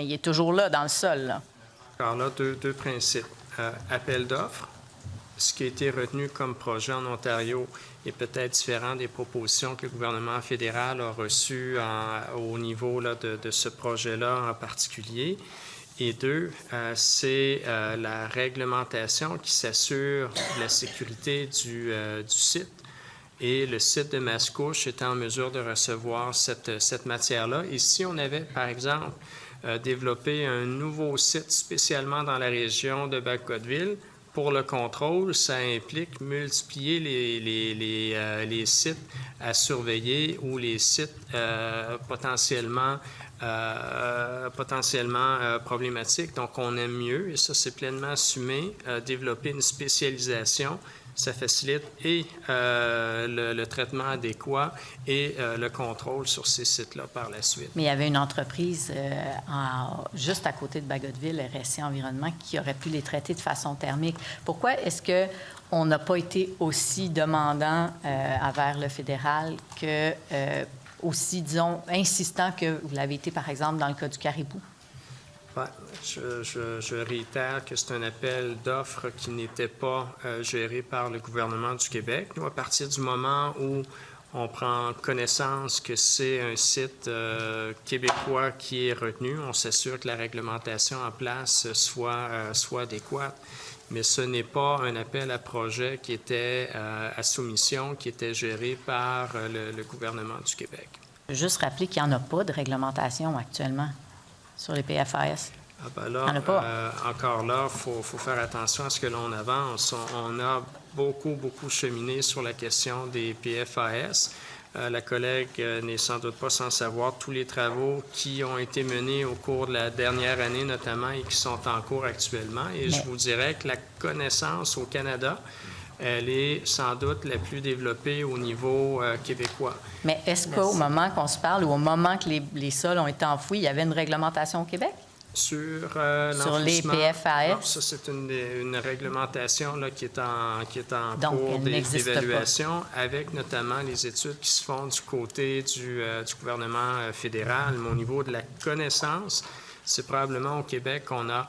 Il est toujours là, dans le sol, là. Alors là, deux principes. Appel d'offres. Ce qui a été retenu comme projet en Ontario est peut-être différent des propositions que le gouvernement fédéral a reçues au niveau là, de ce projet-là en particulier. Et deux, c'est la réglementation qui s'assure de la sécurité du site. Et le site de Mascouche est en mesure de recevoir cette matière-là. Et si on avait, par exemple, développé un nouveau site spécialement dans la région de Bac-Cotteville, pour le contrôle, ça implique multiplier les sites à surveiller ou les sites potentiellement problématiques. Donc, on aime mieux, et ça, c'est pleinement assumé, développer une spécialisation. Ça facilite et le traitement adéquat et le contrôle sur ces sites-là par la suite. Mais il y avait une entreprise juste à côté de Bagotville, RSC Environnement, qui aurait pu les traiter de façon thermique. Pourquoi est-ce qu'on n'a pas été aussi demandant envers le fédéral que, aussi, disons, insistant que vous l'avez été, par exemple, dans le cas du caribou? Ouais, je réitère que c'est un appel d'offres qui n'était pas géré par le gouvernement du Québec. Nous, à partir du moment où on prend connaissance que c'est un site québécois qui est retenu, on s'assure que la réglementation en place soit adéquate. Mais ce n'est pas un appel à projet qui était à soumission, qui était géré par le gouvernement du Québec. Je veux juste rappeler qu'il n'y en a pas de réglementation actuellement sur les PFAS. Ah ben là, encore là, il faut faire attention à ce que l'on avance. On a beaucoup cheminé sur la question des PFAS. La collègue n'est sans doute pas sans savoir tous les travaux qui ont été menés au cours de la dernière année notamment et qui sont en cours actuellement. Et je vous dirais que la connaissance au Canada, elle est sans doute la plus développée au niveau québécois. Mais est-ce qu'au moment qu'on se parle ou au moment que les sols ont été enfouis, il y avait une réglementation au Québec? Sur les PFAS? Non, ça, c'est une réglementation là, qui est en cours d'évaluation, avec notamment les études qui se font du côté du gouvernement fédéral. Mais au niveau de la connaissance, c'est probablement au Québec qu'on a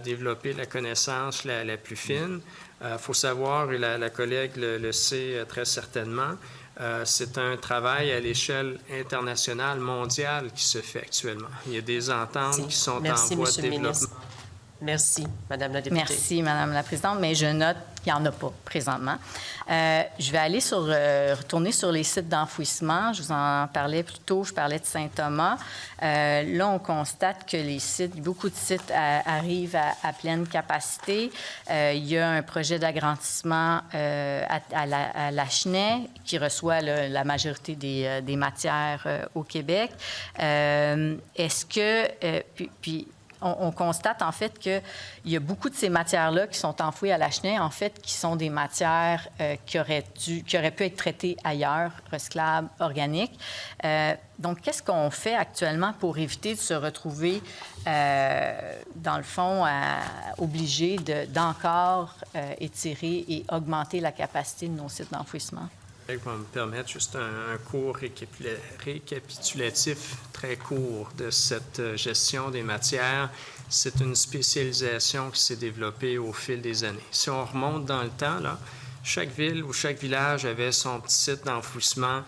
développé la connaissance la plus fine. Il faut savoir, et la collègue le sait très certainement, c'est un travail à l'échelle internationale, mondiale, qui se fait actuellement. Il y a des ententes qui sont en voie de développement. Merci, Madame la députée. Merci, Madame la présidente, mais je note qu'il n'y en a pas présentement. Je vais aller retourner sur les sites d'enfouissement. Je vous en parlais plus tôt, je parlais de Saint-Thomas. Là, on constate que beaucoup de sites arrivent à pleine capacité. Il y a un projet d'agrandissement à Lachenay qui reçoit la majorité des matières au Québec. Est-ce que... On constate, en fait, qu'il y a beaucoup de ces matières-là qui sont enfouies à Lachenay, en fait, qui sont des matières qui auraient pu être traitées ailleurs, recyclables, organiques. Donc, qu'est-ce qu'on fait actuellement pour éviter de se retrouver, dans le fond, obligé d'encore étirer et augmenter la capacité de nos sites d'enfouissement? Je vais me permettre juste un court récapitulatif très court de cette gestion des matières. C'est une spécialisation qui s'est développée au fil des années. Si on remonte dans le temps, là, chaque ville ou chaque village avait son petit site d'enfouissement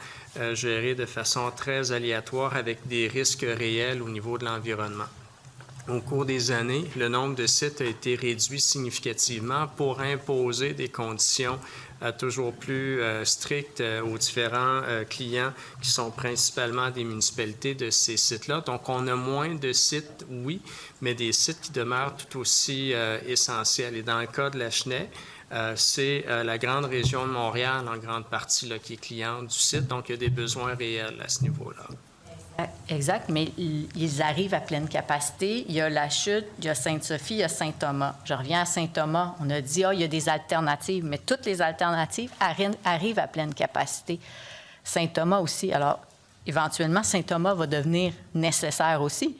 géré de façon très aléatoire avec des risques réels au niveau de l'environnement. Au cours des années, le nombre de sites a été réduit significativement pour imposer des conditions toujours plus strictes aux différents clients qui sont principalement des municipalités de ces sites-là. Donc, on a moins de sites, oui, mais des sites qui demeurent tout aussi essentiels. Et dans le cas de Lachenay, c'est la grande région de Montréal, en grande partie, là, qui est cliente du site. Donc, il y a des besoins réels à ce niveau-là. Exact, mais ils arrivent à pleine capacité. Il y a la Chute, il y a Sainte-Sophie, il y a Saint-Thomas. Je reviens à Saint-Thomas. On a dit, il y a des alternatives, mais toutes les alternatives arrivent à pleine capacité. Saint-Thomas aussi. Alors, éventuellement, Saint-Thomas va devenir nécessaire aussi.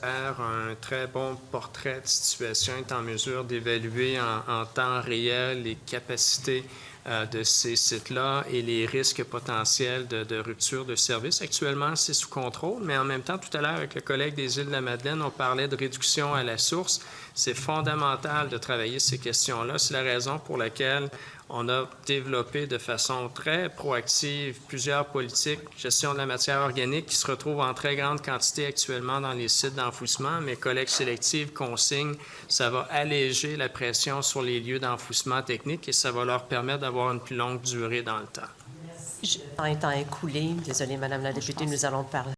Un très bon portrait de situation est en mesure d'évaluer en temps réel les capacités de ces sites-là et les risques potentiels de rupture de service. Actuellement, c'est sous contrôle, mais en même temps, tout à l'heure, avec le collègue des Îles-de-la-Madeleine, on parlait de réduction à la source. C'est fondamental de travailler ces questions-là. C'est la raison pour laquelle on a développé de façon très proactive plusieurs politiques, gestion de la matière organique qui se retrouvent en très grande quantité actuellement dans les sites d'enfouissement, mais collecte sélective, consigne, ça va alléger la pression sur les lieux d'enfouissement technique et ça va leur permettre d'avoir une plus longue durée dans le temps. Le temps étant écoulé, désolée, Madame la députée, nous allons parler.